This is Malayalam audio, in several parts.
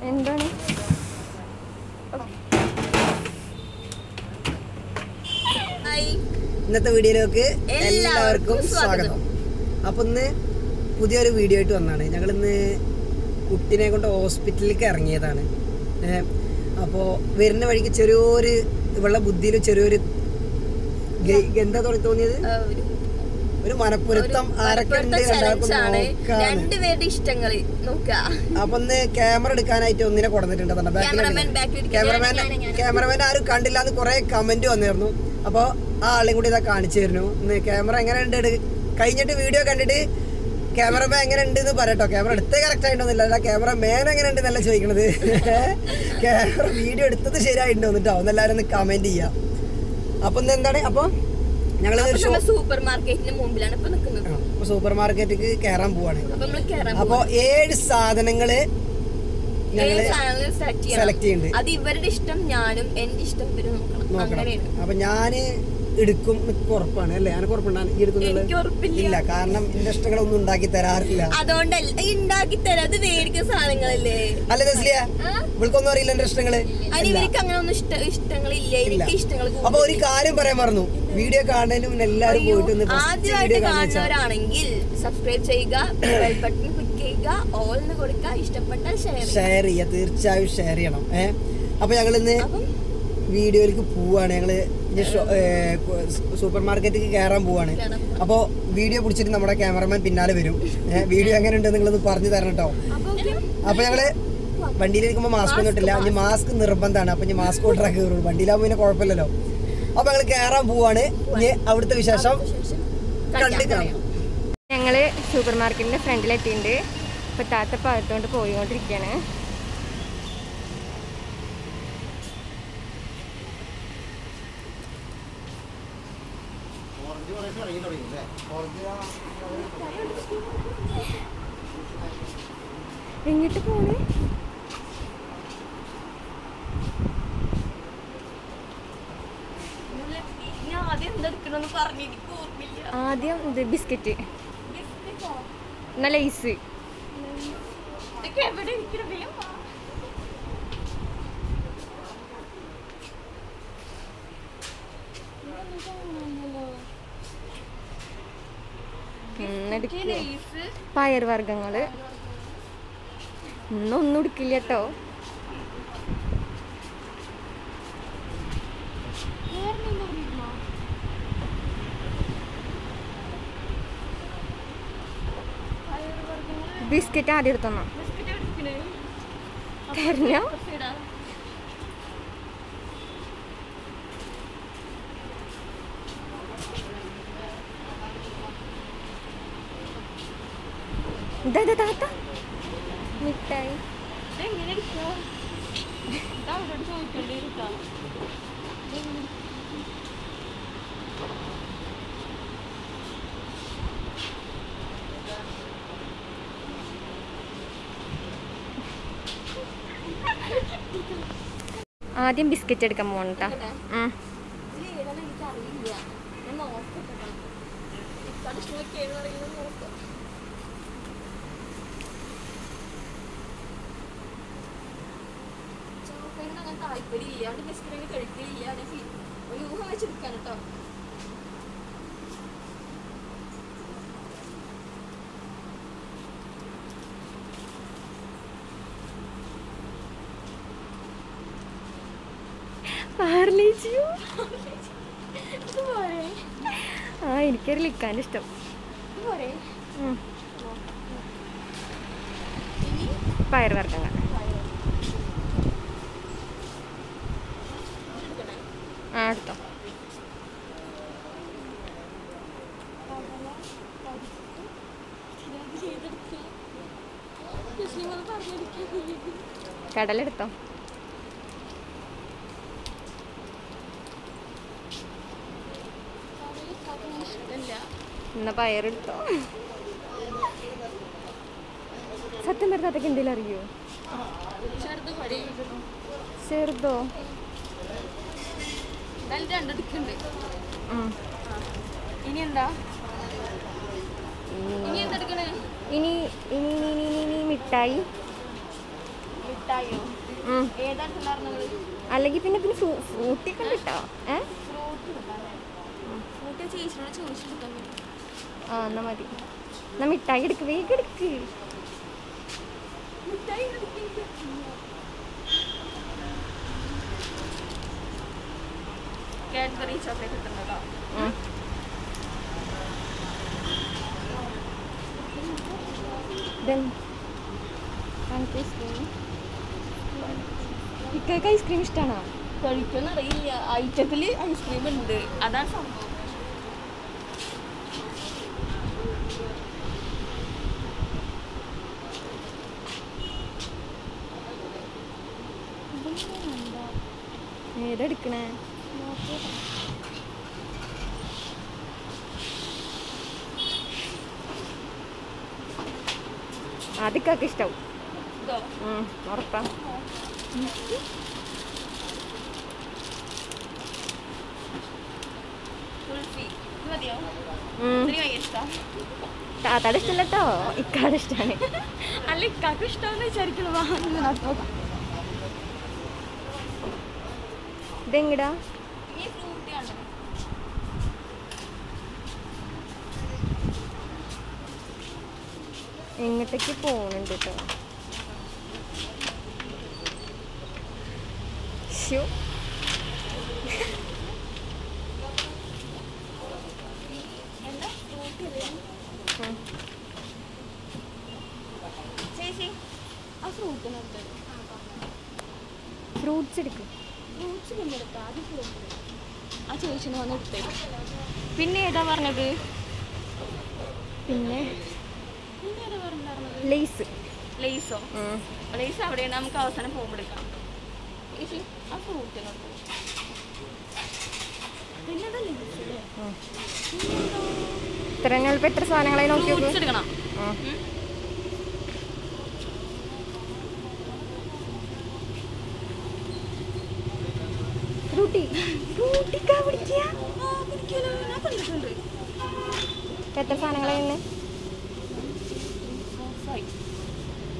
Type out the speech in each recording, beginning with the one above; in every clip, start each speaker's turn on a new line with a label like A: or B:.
A: എന്താണ്
B: ഇന്നത്തെ വീഡിയോയിലേക്ക് എല്ലാവർക്കും സ്വാഗതം. അപ്പൊ ഇന്ന് പുതിയൊരു വീഡിയോ ആയിട്ട് വന്നാണ്. ഞങ്ങളിന്ന് കുട്ടിനെ കൊണ്ട് ഹോസ്പിറ്റലിലേക്ക് ഇറങ്ങിയതാണ്. അപ്പോൾ വരുന്ന വഴിക്ക് ചെറിയൊരു ഇവളുടെ ബുദ്ധിയിൽ ചെറിയൊരു എന്താ തോന്നിയത്, ഒരു മനപ്പുരത്തം ആരൊക്കെയുണ്ട്
C: രണ്ടുപേരുടെ ഇഷ്ടങ്ങൾ നോക്കുക.
B: അപ്പൊ ഒന്ന് ക്യാമറ എടുക്കാനായിട്ട് ഒന്നിനെ കൊടുത്തിട്ടുണ്ട്. ക്യാമറമാൻ ആരും കണ്ടില്ല എന്ന് കുറെ കമന്റ് വന്നിരുന്നു. അപ്പോൾ ആ ആളെയും കൂടി ഇതാ കാണിച്ചു തരുന്നു. ഇന്ന് ക്യാമറ എങ്ങനെ ഉണ്ട്, കഴിഞ്ഞിട്ട് വീഡിയോ കണ്ടിട്ട് ക്യാമറമാൻ എങ്ങനെ ഉണ്ട് എന്ന് പറയട്ടോ. ക്യാമറ എടുത്തേ കറക്റ്റ് ആയിട്ടൊന്നുമില്ല, ക്യാമറമാൻ എങ്ങനെ ഉണ്ട് എന്നല്ല ചോദിക്കണത്. ക്യാമറ വീഡിയോ എടുത്തത് ശരിയായിട്ടുണ്ടോ എന്നിട്ടോ എല്ലാവരും ഒന്ന് കമന്റ് ചെയ്യാം. അപ്പൊ ഇന്ന് എന്താണ്, അപ്പൊ ഞങ്ങള്
C: സൂപ്പർ മാർക്കറ്റിന് മുമ്പിലാണ് ഇപ്പൊ നിൽക്കുന്നത്.
B: സൂപ്പർ മാർക്കറ്റിക്ക് കയറാൻ പോവാണ്.
C: അപ്പൊ
B: 7 സാധനങ്ങള് സെലക്ട് ചെയ്യുന്നുണ്ട്.
C: അത് ഇവരുടെ ഇഷ്ടം ഞാനും എന്റെ ഇഷ്ടം ഇവര് നോക്കണം.
B: അപ്പൊ ഞാന് എടുക്കും ഉറപ്പാണ് അല്ലേ? എനിക്ക് ഉറപ്പുണ്ടാകും ഇല്ല, കാരണം എന്റെ ഇഷ്ടങ്ങളൊന്നും ഉണ്ടാക്കി തരാറില്ല.
C: അതുകൊണ്ടല്ല ഉണ്ടാക്കി തരാം, അത് മേടിക്കുന്ന സാധനങ്ങളല്ലേ.
B: അല്ല തസ്ലിയ, ഇവൾക്കൊന്നും അറിയില്ല എന്റെ ഇഷ്ടങ്ങള്.
C: ഇവർക്ക് അങ്ങനെ ഒന്നും ഇഷ്ടങ്ങളില്ല, എനിക്ക് ഇഷ്ടങ്ങൾ.
B: അപ്പൊ ഒരു കാര്യം പറയാൻ പറഞ്ഞു, വീഡിയോ കാണാനും എല്ലാരും പോയിട്ട്
C: ആദ്യമായിട്ട് കാണുന്നവരാണെങ്കിൽ സബ്സ്ക്രൈബ് ചെയ്യുക, ബെൽ ബട്ടൺ ക്ലിക്ക് ചെയ്യുക, ഓൾ എന്ന് കൊടുക്കുക, ഇഷ്ടപ്പെട്ടാൽ
B: ഷെയർ ചെയ്യുക, തീർച്ചയായും ഷെയർ ചെയ്യണം. അപ്പൊ ഞങ്ങൾ ഇന്ന് വീഡിയോയിലേക്ക് പോവാണ്. ഞങ്ങള് സൂപ്പർ മാർക്കറ്റിലേക്ക് കയറാൻ പോവാണ്. അപ്പോൾ വീഡിയോ പിടിച്ചിട്ട് നമ്മുടെ ക്യാമറമാൻ പിന്നാലെ വരും. വീഡിയോ എങ്ങനെ ഉണ്ട് നിങ്ങളൊന്ന് പറഞ്ഞു തരണം കേട്ടോ. അപ്പൊ ഞങ്ങള് വണ്ടിയിലിരിക്കുമ്പോൾ മാസ്ക് ഒന്നും ഇട്ടില്ല. ഇനി മാസ്ക് നിർബന്ധമാണ്. അപ്പൊ ഇനി മാസ്ക് കൊണ്ടാ കയറുള്ളൂ, വണ്ടിയിലാവുമ്പോൾ പിന്നെ കുഴപ്പമില്ലല്ലോ. അപ്പൊ ഞങ്ങൾ കയറാൻ പോവാണ്. ഇനി അവിടുത്തെ വിശേഷം കണ്ടു കാണാം.
A: ഞങ്ങള് സൂപ്പർ മാർക്കറ്റിന്റെ ഫ്രണ്ടിലെത്തിയിട്ടുണ്ട്. ഇപ്പൊ താത്ത പാകത്തോണ്ട് പോയിക്കൊണ്ടിരിക്കുകയാണ്. എങ്ങിട്ട് പോണേ? ആദ്യം ഇത് ബിസ്ക്കറ്റ്, നല്ല ഐസ്. പയർ വർഗ്ഗങ്ങള് ഇന്നൊന്നും എടുക്കില്ല കേട്ടോ. ബിസ്ക്കറ്റ് ആദ്യം എടുത്തോ തരണോ? ഇതാ താത്ത മിഠായി. ആദ്യം ബിസ്ക്കറ്റ് എടുക്കാൻ പോകണട്ടാ.
C: താല്പര്യമില്ല, ബിസ്ക്കറ്റ് കഴിക്കില്ല, ഒരു ഊഹം വെച്ചെടുക്കാൻ കേട്ടോ.
A: എനിക്കൊരു ലിക്കാൻ്റെ ഇഷ്ടം. പയർ വർഗ്ഗങ്ങൾ എടുത്തോ. കടലെടുത്തോ. എന്നാ പയറെടുത്തോ. സത്യം പറഞ്ഞതൊക്കെ എന്തെങ്കിലും അറിയോ? ചെറുതോ?
C: ഇനി എന്താ?
A: ഇനി മിഠായി.
C: മിഠായിയോ
A: ഉം.
C: ഏതായിട്ടുണ്ടായിരുന്നത്?
A: അല്ലെങ്കിൽ പിന്നെ പിന്നെ ഫ്രൂട്ടി കണ്ടിട്ടോ
C: ഫ്രൂട്ട് ചേച്ചിനോട് ചോദിച്ചിട്ട്
A: ആ എന്നാ മതി. എന്നാ മിഠായി എടുക്ക്, വേഗം എടുക്ക്.
C: കാഡ്ബറി ചോക്ലേറ്റ് കിട്ടുന്നതോ?
A: ഉം. Then, ഇക്കാക്ക് ഐസ്ക്രീം ഇഷ്ടമാണോ?
C: കഴിക്കുമെന്നറിയില്ല. ഐറ്റത്തിൽ ഐസ്ക്രീം ഉണ്ട്, അതാണ് സംഭവം.
A: ഏതെടുക്കണേ? അതിക്കൊക്കെ ഇഷ്ടാവും.
C: ഇതോ?
A: ഉറപ്പാ.
C: കുൽഫി ഇത് മതിയോ?
A: ഉം.
C: ഇതിന് ഭയങ്കര ഇഷ്ടമാണ്.
A: താത്താടെ ഇഷ്ടമല്ല കേട്ടോ, ഇക്കാടെ ഇഷ്ടമാണ്.
C: അല്ല ഇക്കാക്ക് ഇഷ്ടമെന്ന് വിചാരിക്കണം. വാങ്ങുന്നത്
A: ഇതെങ്ങടാ?
C: ഈ ഫ്രൂട്ടിയാണ്.
A: എങ്ങോട്ടേക്ക് പോകുന്നുണ്ട് കേട്ടോ. ശ്ശോ.
C: എന്താ ഫ്രൂട്ടി അല്ലേ?
A: ഉം.
C: ചേച്ചി ആ ഫ്രൂട്ടിനെടുത്ത്
A: ഫ്രൂട്ട്സ് എടുക്കും.
C: ഫ്രൂട്ട്സ് പിന്നെ എടുക്കാം. ആദ്യം ഫ്രൂട്ട് ആ ചേച്ചിന് വന്ന് എടുത്തേ. പിന്നെ ഏതാ പറഞ്ഞത്?
A: പിന്നെ
C: പിന്നെ ഏതാ പറഞ്ഞിട്ടുണ്ടായിരുന്നത്?
A: ലേസ്.
C: ലേസോ? ലേസ് അവിടെയാണ്, നമുക്ക് അവസാനം പോകുമ്പോൾ എടുക്കാം. ചേച്ചി ആ ഫ്രൂട്ടിനെടുത്ത്. പിന്നെ ഏതാ ലേസ് അല്ലേ?
A: ഇത്ര ഞങ്ങളിപ്പോൾ എത്ര സാധനങ്ങളായി നോക്കി
C: ഫ്രൂട്ട്സ്
A: നോക്കൂ.
C: എടുക്കണം.
A: ഫ്രൂട്ടി ഫ്രൂട്ടിക്കാ പിടിക്കുക.
C: ഞാൻ കണ്ടിട്ടുണ്ട്.
A: എത്ര സാധനങ്ങളായിരുന്നു?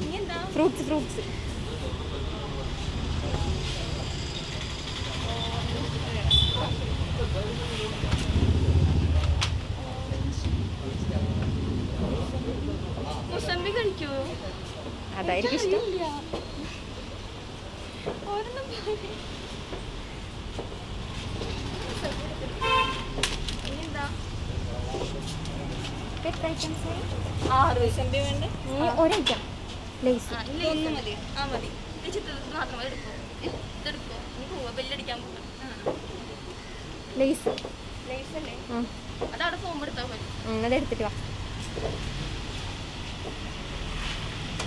C: ഇനി എന്താ?
A: Fruits fruits.
C: മുസമ്പി കഴിക്കുമോ?
A: അതായിരിക്കും ഇഷ്ടം.
C: ഒരെണ്ണം ഇനിയെന്താ?
A: എത്ര ഐറ്റംസ്?
C: 6 മുസമ്പി വേണ്ടേ?
A: ഒരൈറ്റം ലേസ്.
C: ഇതൊന്നും മതി. ആ മതി. ചേച്ചി മാത്രമേ എടുക്കൂ. ഇതെടുക്കോ? ഇനി പോവാ, ബെല്ലടിക്കാൻ പോകാം.
A: ലേസ്.
C: ലേസ് അല്ലേ? അതവിടെ പോകുമ്പോൾ എടുത്താൽ മതി.
A: അതെടുത്തിട്ട് വാ.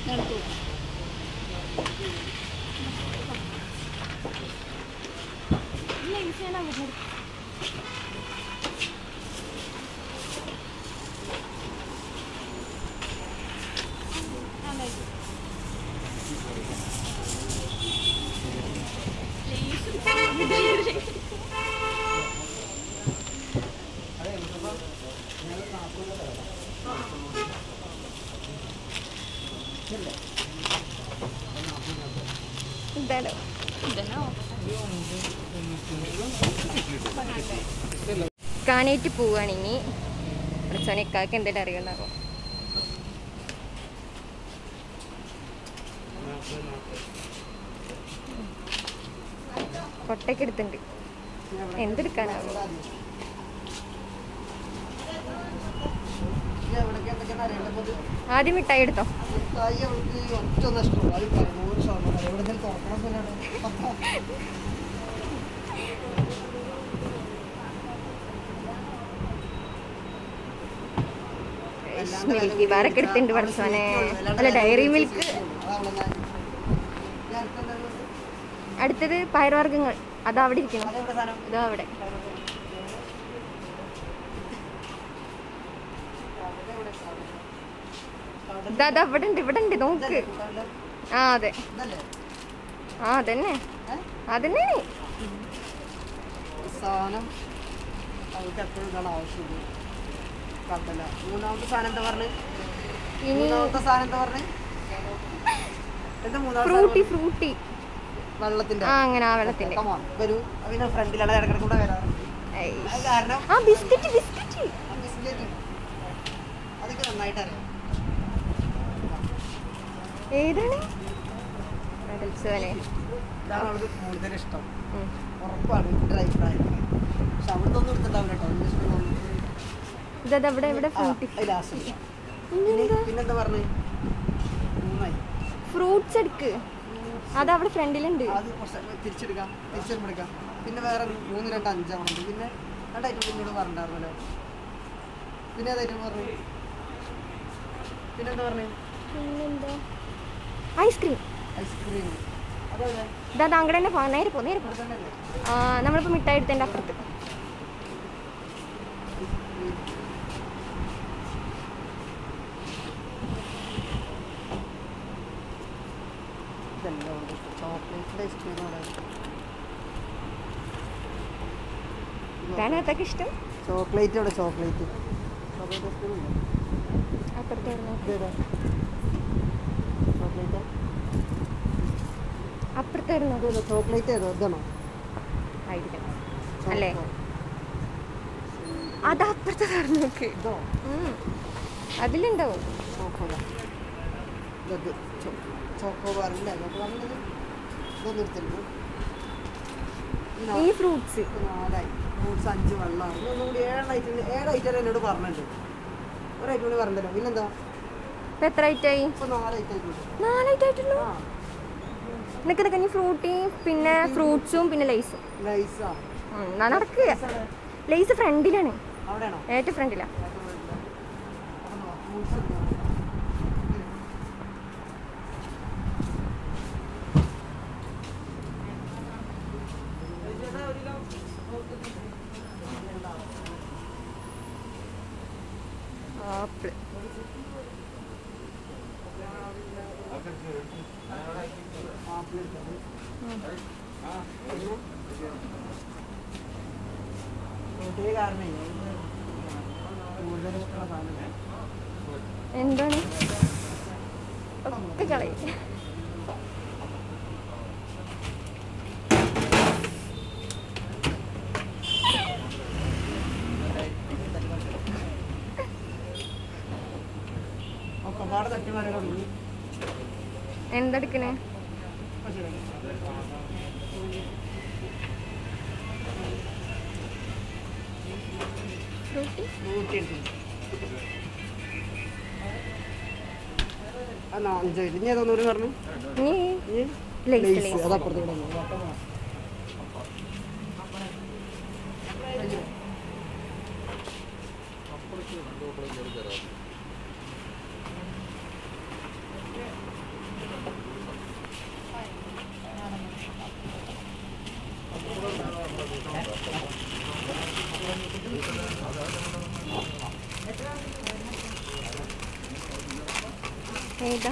C: നടക്കൂ. ലേസ് ഞാൻ അവിടെ എടുക്കും.
A: ഇതാണോ? കാനായിട്ട് പോവുകയാണെങ്കിൽ അച്ഛനക്കാർക്ക് എന്തെങ്കിലും അറിയുണ്ടാകും. കൊട്ടയ്ക്ക് എടുത്തിട്ടുണ്ട്. എന്തെടുക്കാനാവും? ആദ്യം മിഠായി എടുത്തോ. മിൽക്കി ബാറൊക്കെ എടുത്തിട്ടുണ്ട് പഠിച്ചോനെ. അല്ല ഡയറി മിൽക്ക്. അടുത്തത് പയറുവർഗ്ഗങ്ങൾ. അത് അവിടെ ഇരിക്കണം. ഇതോ അവിടെ. ഇതാ ഇവിടെ ഉണ്ട്, ഇവിടെ ഉണ്ട്, നോക്ക്. ആ അതെ, ആ അതന്നെ അതന്നെ.
B: സാധനം അവർക്ക് എപ്പോഴും ഇതാണ് ആവശ്യമുള്ളൂ. മൂന്നാമത്തെ സാധനം എന്താ പറഞ്ഞത്?
A: ഇനി
B: മൂന്നാമത്തെ സാധനം എന്താ പറഞ്ഞത്? എന്താ മൂന്നാമത്തെ
A: ഫ്രൂട്ടി ഫ്രൂട്ടി
B: വെള്ളത്തിന്റെ
A: ആ അങ്ങനെ ആ വെള്ളത്തിന്റെ
B: വരൂ അതിന്റെ ഫ്രണ്ടിലാണ് ഇടക്കിടക്ക് കൂടെ വരാറുണ്ട് അത് കാരണം
A: ആ ബിസ്ക്കറ്റ് ബിസ്ക്കറ്റ്
B: ബിസ്ക്കറ്റ് അതൊക്കെ നന്നായിട്ട് അറിയാം
A: ഏതാണ് കടൽച്ചോനെ
B: ഇതാണ് അവൾക്ക് കൂടുതൽ ഇഷ്ടം ഉറപ്പാണ് എൻ്റെ അഭിപ്രായത്തിൽ പക്ഷെ അവിടുന്ന് ഒന്നും എടുത്തിട്ടുണ്ടാവില്ല കേട്ടോ എൻ്റെ ഇഷ്ടം
A: ഇതാ ഇവിടെ ഇവിടെ ഫ്രൂട്ടി
B: പിന്നെന്താ പറഞ്ഞേ മൂന്നായി
A: ഫ്രൂട്ട്സ് എടുക്ക് അത് അവിടെ ഫ്രണ്ടിലുണ്ട്
B: അത് കുറച്ച് തിരിച്ചെടുക്കാം തിരിച്ചെടുക്കാം പിന്നെ വേറെ 3, 2, 5 ഉണ്ട് പിന്നെ 2 ഐറ്റം പിന്നോട് പറഞ്ഞിട്ടുണ്ടായിരുന്നല്ലോ പിന്നെ ഏതായിട്ടും പറഞ്ഞു പിന്നെന്താ പറഞ്ഞേ
A: പിന്നെന്താ ഐസ്ക്രീം
B: ഐസ്ക്രീം അതല്ലേ
A: ഇതാ താങ്കളുടെ തന്നെ നേരെ പോ നമ്മളിപ്പോൾ മിഠായി എടുത്തതിൻ്റെ അപ്പുറത്ത്
B: ചോക്ലേറ്റിൻ്റെ ഐസ്ക്രീമാണ്
A: ഇതാനകത്തൊക്കെ ഇഷ്ടം
B: ചോക്ലേറ്റ് അവിടെ ചോക്ലേറ്റ് ചോക്ലേറ്റ് ഐസ്ക്രീം ഇല്ല
A: അപ്പുറത്തായിരുന്നു
B: ഇതേതാ ചോക്ലേറ്റ്
A: അപ്പുറത്തായിരുന്നു
B: അതേതാ ചോക്ലേറ്റ് ഏതോ ഇതാണോ
A: ആയിരിക്കണം അല്ലേ അത് അപ്പുറത്തെ തുറന്നു നോക്ക്
B: ഇതോ
A: അതിലുണ്ടാവും
B: ചോക്കോബാർ ഇതൊക്കെ ചോക്കോബാറില്ല ചോക്കോബാറിൻ്റെ ഇതൊന്നും എടുത്തിട്ടുണ്ട്
A: ഈ ഫ്രൂട്ട്സ്
B: 4 ഫ്രൂട്ട്സ് 5 വെള്ളമാണ് ഇതൊന്നും കൂടി 7 ഐറ്റം എന്നോട് പറഞ്ഞിട്ടുണ്ട് ഒരു ഐറ്റം കൂടി പറഞ്ഞല്ലോ പിന്നെന്താ
A: ഇപ്പം എത്ര ഐറ്റായി
B: ഇപ്പോൾ 4 ഐറ്റം ആയിട്ടുണ്ട്
A: 4 ഐറ്റായിട്ടുള്ളൂ
B: ആ
A: നിനക്ക് ഇനി ഫ്രൂട്ടി പിന്നെ ഫ്രൂട്ട്സും പിന്നെ ലൈസും
B: ലൈസാ
A: നടക്കുക ലൈസ് ഫ്രണ്ടിലാണ്
B: അവിടെയാണോ
A: ഏറ്റവും ഫ്രണ്ടിലാണ്
B: ഫ്രൂട്ട്സ് ഉണ്ടോ
A: ആപ്പിൾ എന്താണ് ഒക്കെ കളയും എന്തെടുക്കണേ
B: ഇനി ഏതൊന്നൂര് പറഞ്ഞു അതപ്പുറത്ത്
A: ഏതാ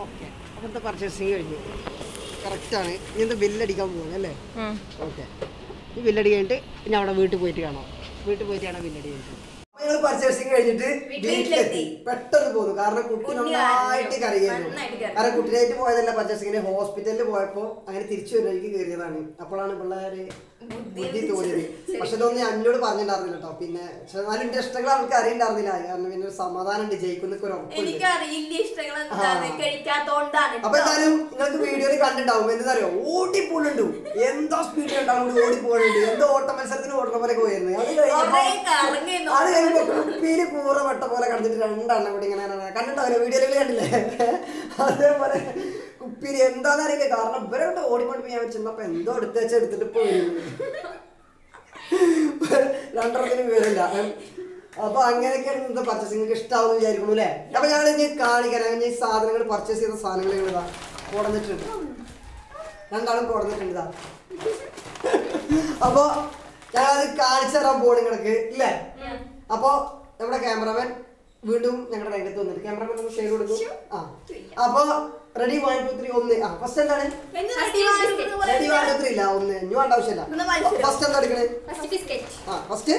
B: ഓക്കെ അങ്ങനത്തെ പർച്ചേസിങ് കഴിഞ്ഞു കറക്റ്റാണ് ഇനി എന്താ ബില്ലടിക്കാൻ പോകുന്നത് അല്ലേ ഓക്കെ ഈ ബില്ലടി കഴിഞ്ഞിട്ട് ഇനി അവിടെ വീട്ടിൽ പോയിട്ട് കാണാം വീട്ടിൽ പോയിട്ട് കാണാം ബില്ലടി കഴിഞ്ഞിട്ട് ഞങ്ങൾ പർച്ചേസിങ് കഴിഞ്ഞിട്ട് വീട്ടിലെത്തി പെട്ടെന്ന് പോന്നു കാരണം കുട്ടി നന്നായിട്ട് കരയായിരുന്നു കാരണം കുട്ടിനായിട്ട് പോയതല്ല പർച്ചേസിങ്ങിന് ഹോസ്പിറ്റലിൽ പോയപ്പോ അങ്ങനെ തിരിച്ചു വരുന്നതിലേക്ക് കയറിയതാണ് അപ്പോഴാണ് പിള്ളേര് ബുദ്ധി തോന്നിയത് പക്ഷെ ഇതൊന്നും എന്നോട് പറഞ്ഞിട്ടുണ്ടായിരുന്നില്ല കേട്ടോ പിന്നെ എന്നാലും എന്റെ ഇഷ്ടങ്ങൾ അവർക്ക് അറിയണ്ടായിരുന്നില്ല കാരണം പിന്നെ ഒരു സമാധാനം ഉണ്ട് ജയിക്കുന്നൊക്കെ ഒരു ഉറപ്പുണ്ട് അപ്പൊ എന്തായാലും നിങ്ങൾക്ക് വീഡിയോയിൽ കണ്ടിട്ടുണ്ടാവും എന്താ ഓടിപ്പോളുണ്ട് എന്താ സ്പീഡിൽ ഉണ്ടാവും ഓടിപ്പോളുണ്ട് എന്തോ ഓട്ട മത്സരത്തിന് ഓടുന്ന പോലെ പോയിരുന്നു അത് കഴിയുമ്പോ കുപ്പിയില് കൂറ വെട്ട പോലെ കണ്ടിട്ട് 2 എണ്ണം കൂടി ഇങ്ങനെ കണ്ടിട്ടുണ്ടാവില്ല വീഡിയോയിൽ കണ്ടില്ലേ അതേപോലെ കുപ്പിയിൽ എന്താന്ന് അറിയില്ല കാരണം ഇവരോട്ട് ഓടിക്കൊണ്ട് ഞാൻ ചെന്നപ്പോ എന്തോ എടുത്തിട്ട് പോയി 2 വിവരമില്ല അപ്പൊ അങ്ങനെയൊക്കെയാണ് ഇന്നത്തെ പർച്ചേസിംഗ് ഇഷ്ടാവുന്ന വിചാരിക്കുന്നു അല്ലേ അപ്പൊ ഞങ്ങൾ ഇനി കാണിക്കാൻ ഈ സാധനങ്ങൾ പർച്ചേസ് ചെയ്ത സാധനങ്ങൾ ഞങ്ങളിതാ കൊടുത്തിട്ടുണ്ട് 2 ആളും കൊടുത്തിട്ടുണ്ട് ഇതാ അപ്പൊ ഞങ്ങളത് കാണിച്ചു തരാൻ പോണി കിടക്ക് ഇല്ലേ അപ്പൊ നമ്മുടെ ക്യാമറമാൻ വീണ്ടും ഞങ്ങളുടെ രംഗത്ത് വന്നിട്ട് ക്യാമറമാൻ ഒന്ന് ഷെയർ കൊടുക്കും അപ്പൊ റെഡി 1 2 3 1 ഫസ്റ്റ് എന്താണ് റെഡി 1 2 3 ഇല്ല ഒന്ന് ഇനി വേണ്ട ആവശ്യമില്ല ഫസ്റ്റ് എന്താ എടുക്കണേ ഫസ്റ്റ്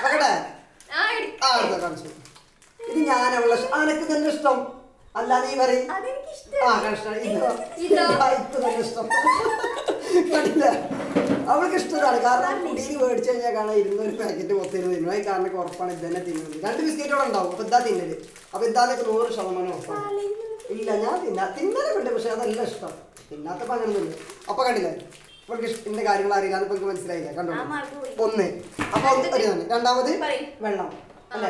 B: വെക്കട്ടെ എടുത്തോ കാണിച്ചു ഇത് ഞാൻ അവളെ അനക്ക് തന്നെ ഇഷ്ടം അല്ല നീ പറയും ആ കഷ്ടം ഇതോ തന്നെ ഇഷ്ടം കണ്ടില്ല അവൾക്ക് ഇഷ്ടമാണ് കാരണം കുടിയിൽ മേടിച്ചു കഴിഞ്ഞാൽ കാണാൻ 200 പാക്കറ്റ് മൊത്തം തിന്നു അത് കാരണം ഉറപ്പാണ് ഇത് തന്നെ തിന്നുന്നത് 2 ബിസ്ക്കറ്റോടെ ഉണ്ടാവും അപ്പൊ ഇതാ തിന്നല് അപ്പൊ ഇതാന്നൊക്കെ 100% ഉറപ്പാണ് ഇല്ല ഞാൻ തിന്നാനൊക്കെ ഉണ്ട് പക്ഷെ അതല്ല ഇഷ്ടം തിന്നാത്തപ്പോ അങ്ങനെ തിന്നു അപ്പൊ കണ്ടില്ലേ ഇവൾക്ക് എന്റെ കാര്യങ്ങൾ അറിയില്ല അതിപ്പോ എനിക്ക് മനസ്സിലായില്ല കണ്ടോ 1 അപ്പൊ ഒരു തന്നെ രണ്ടാമത് വെള്ളം അല്ലേ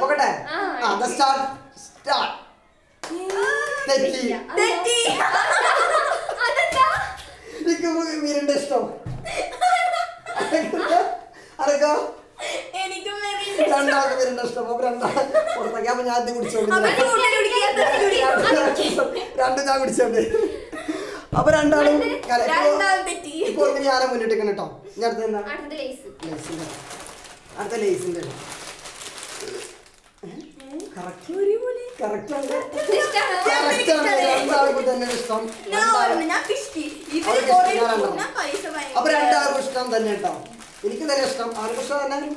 B: പോകട്ടെ മീരിന്റെ ഇഷ്ടം അതൊക്കെ രണ്ടാമത് മീരിന്റെ ഇഷ്ടം അപ്പൊ പുറത്തേക്ക് അപ്പൊ ഞാൻ ഇത് കുടിച്ചോണ്ട് രണ്ടും ഞാൻ കുടിച്ചോണ്ട് അപ്പൊ രണ്ടാളും ഇപ്പൊ ഒന്ന് ഞാനെ മുന്നിട്ട് കേട്ടോ ഞാൻ അടുത്ത ലേസിന്റെ രണ്ടാൾക്കും തന്നെ ഇഷ്ടം അപ്പൊ രണ്ടാൾക്കും ഇഷ്ടം തന്നെ കേട്ടോ എനിക്ക് തന്നെ ഇഷ്ടം ആർക്കും ഇഷ്ടം തന്നെ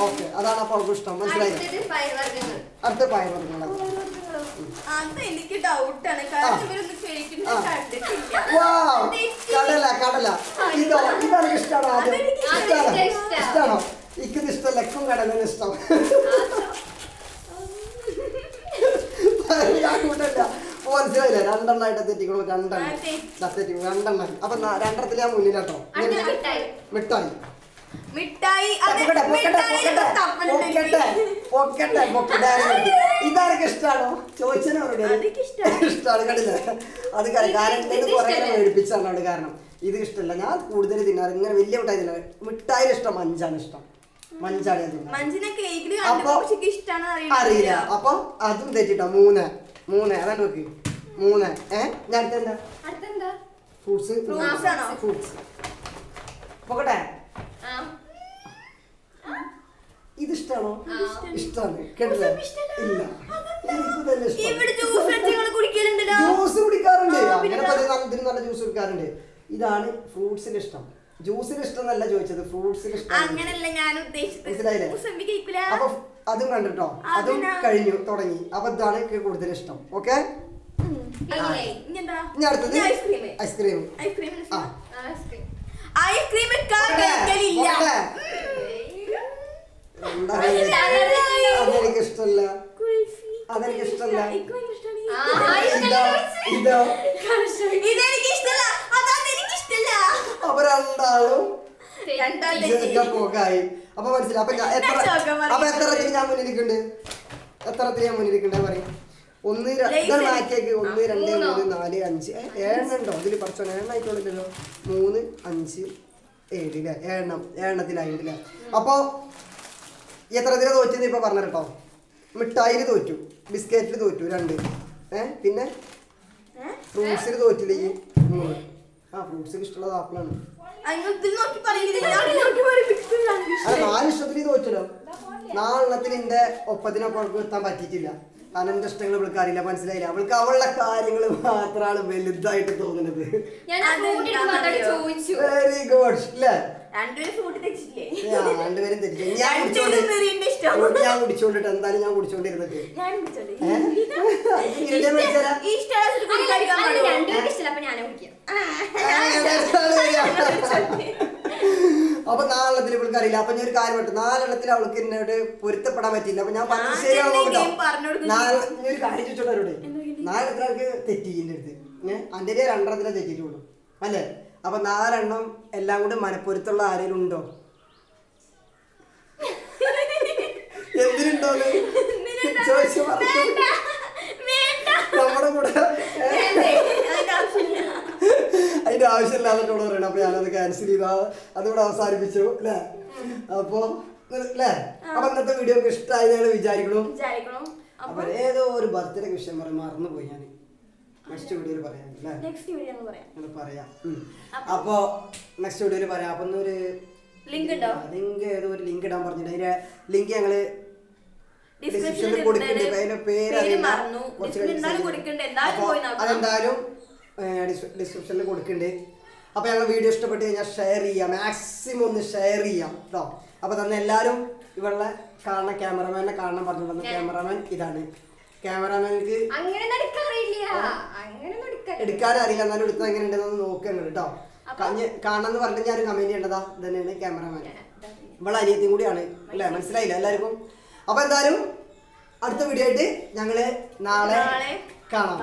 B: ഓക്കെ അതാണ് അപ്പൊ അവൾക്കും ഇഷ്ടം മനസ്സിലായില്ലേ അടുത്ത പയർവർഗ്ഗങ്ങൾ കടല കടല ഇതോ ഇതാണ് ഇഷ്ടമാണോ ആദ്യം ഇഷ്ടമാണോ ഇക്കിത് ഇഷ്ടമല്ല എക്കും കടലിന് ഇഷ്ടം കൂട്ടല്ല മനസ്സിലായില്ലേ രണ്ടെണ്ണായിട്ട് തെറ്റിക്കണു രണ്ടെണ്ണം അപ്പൊ രണ്ടെണ്ണത്തിൽ ഞാൻ മുന്നിലാട്ടോ മിഠായി ഇതാരൊക്കെ ഇഷ്ടമാണോ ചോദിച്ചതിനോട് ഇഷ്ടമാണ് കണ്ടില്ല അത് കാരണം മേടിപ്പിച്ചാണ് അവിടെ കാരണം ഇത് ഇഷ്ടമല്ല ഞാൻ കൂടുതൽ തിന്നാറ് ഇങ്ങനെ വലിയ മിഠായി തിന്നാറ് മിഠായി ഇഷ്ടം മഞ്ചാണ് ഇഷ്ടം മഞ്ചാണ് അപ്പൊ അറിയില്ല അപ്പൊ അതും തെറ്റിട്ടോ 3 അതാണ് നോക്ക് 3 ഞാൻ അടുത്തെന്താ ഫ്രൂട്ട്സ് പോകട്ടെ ഇത് ഇഷ്ടമാണോ ഇഷ്ടമാണ് കേട്ടില്ല ഇല്ല എനിക്ക് തന്നെ ജ്യൂസ് കുടിക്കാറുണ്ട് അങ്ങനെ ഇതിന് നല്ല ജ്യൂസ് കുടിക്കാറുണ്ട് ഇതാണ് ഫ്രൂട്ട്സിന് ഇഷ്ടം ജ്യൂസിന് ഇഷ്ടം എന്നല്ല ചോദിച്ചത് ഫ്രൂട്ട്സിന് ഇഷ്ടം മനസ്സിലായില്ലേ അപ്പൊ അതും കണ്ടിട്ടോ അതും കഴിഞ്ഞു തുടങ്ങി അപ്പൊ ഇതാണ് കൂടുതൽ ഇഷ്ടം ഓക്കെ ഇനി അടുത്തത് ഐസ്ക്രീം അതെനിക്ക് ഇഷ്ടമല്ല അതെനിക്ക് ഇഷ്ടമല്ല ഇതോ അപ്പൊ രണ്ടാളും പോകായി അപ്പൊ മനസ്സിലായി അപ്പൊ എത്രത്തിന് ഞാൻ മുന്നിരിക്കണ്ടേ പറയും 1 2 മാറ്റിയേക്ക് 1 2 3 4 5 ഏഴുണ്ടോ ഇതിൽ കുറച്ചോ ഏണ്ണായിക്കോളില്ലല്ലോ 3 5 7 അല്ലേ ഏഴെണ്ണത്തിലായിട്ടില്ല അപ്പൊ എത്രത്തിന് തോറ്റെന്ന് ഇപ്പൊ പറഞ്ഞു കേട്ടോ മിഠായില് തോറ്റു ബിസ്ക്കറ്റില് തോറ്റു 2 പിന്നെ ഫ്രൂട്ട്സിൽ തോറ്റില്ലേ 3 ഫ്രൂട്ട്സിൽ ഇഷ്ടമുള്ളത് ആപ്പിളാണ് 4 ഇഷ്ടത്തിൽ തോറ്റല്ലോ 4 എണ്ണത്തിൽ എന്റെ ഒപ്പത്തിനൊപ്പം അവൾക്ക് എത്താൻ പറ്റിയിട്ടില്ല കാരണം എന്റെ ഇഷ്ടങ്ങൾ അവൾക്ക് അറിയില്ല മനസ്സിലായില്ല അവൾക്ക് അവളുടെ കാര്യങ്ങൾ മാത്രമാണ് വലുതായിട്ട് തോന്നുന്നത് വെരി ഗുഡ് അല്ലേ രണ്ടുപേരും തെറ്റില്ല ഞാൻ കുടിച്ചോണ്ടിട്ട് എന്തായാലും ഞാൻ കുടിച്ചോണ്ടിരുന്നിട്ട് അപ്പൊ 4 എണ്ണത്തിൽ ഇവൾക്ക് അറിയില്ല അപ്പൊ ഞാൻ ഒരു കാര്യം പറ്റും 4 എണ്ണത്തിൽ അവൾക്ക് എന്നോട് പൊരുത്തപ്പെടാൻ പറ്റില്ല അപ്പൊ ഞാൻ പറഞ്ഞത് ശരിയാണോ നോക്കട്ടോ ഒരു കാര്യം ചോദിച്ചോട്ടവരോട് 4 എണ്ണത്തിൽ അവൾക്ക് തെറ്റി എന്റെ അടുത്ത് അന്റെ 2 എണ്ണത്തിലെ തെറ്റിയിട്ടുള്ളൂ അല്ലേ അപ്പൊ 4 എണ്ണം എല്ലാം കൂടി മനപ്പൊരുത്തുള്ള ആരെങ്കിലും ഉണ്ടോ എന്തിനുണ്ടോന്ന് ചോദിച്ചു നമ്മുടെ കൂടെ അതിന്റെ ആവശ്യമില്ലാന്നിട്ടോട് പറയണം അപ്പൊ ഞാനത് ക്യാൻസൽ ചെയ്താ അതുകൂടെ അവസാനിപ്പിച്ചു അല്ലേ അപ്പൊ അല്ലേ അപ്പൊ ഇന്നത്തെ വീഡിയോ ഇഷ്ടമായി ഞങ്ങൾ വിചാരിക്കണു അപ്പൊ ഏതോ ഒരു ബർത്ത്ഡേ വിഷയം മറന്നുപോയി ഞാൻ നെക്സ്റ്റ് വീഡിയോയിൽ പറയാം അല്ലേ പറയാം അപ്പൊ നെക്സ്റ്റ് വീഡിയോയിൽ പറയാം അപ്പൊ ഒരു ലിങ്ക് ഏതോ ഒരു ലിങ്ക് ഇടാൻ പറഞ്ഞിട്ട് അതിന്റെ ലിങ്ക് ഞങ്ങള് ഡിസ്ക്രിപ്ഷനിൽ കൊടുക്കുന്നുണ്ട് അതിന്റെ പേര് അതെന്തായാലും ഡിസ്ക്രിപ്ഷനിൽ കൊടുക്കുന്നുണ്ട് അപ്പൊ ഞങ്ങൾ വീഡിയോ ഇഷ്ടപ്പെട്ട് കഴിഞ്ഞാൽ ഷെയർ ചെയ്യാം മാക്സിമം ഒന്ന് ഷെയർ ചെയ്യാം കേട്ടോ അപ്പൊ തന്നെ എല്ലാരും ഇവളെ കാണുന്ന ക്യാമറമാനെ കാണണം പറഞ്ഞു വന്ന ക്യാമറമാൻ ഇതാണ്. ക്യാമറമാൻക്ക് എടുക്കാൻ അറിയില്ല, എന്നാലും എടുത്താൽ എങ്ങനെ ഉണ്ടെന്ന് നോക്കുക കേട്ടോ. കാണണമെന്ന് പറഞ്ഞിട്ട് ഞാൻ കമന്റ് ചെയ്യേണ്ടതാ ഇതന്നെയാണ് ക്യാമറമാൻ. ഇവളെ അനിയത്തിയും കൂടിയാണ് അല്ലേ, മനസ്സിലായില്ല എല്ലാവർക്കും. അപ്പൊ എന്തായാലും അടുത്ത വീഡിയോ ആയിട്ട് ഞങ്ങള് നാളെ കാണാം.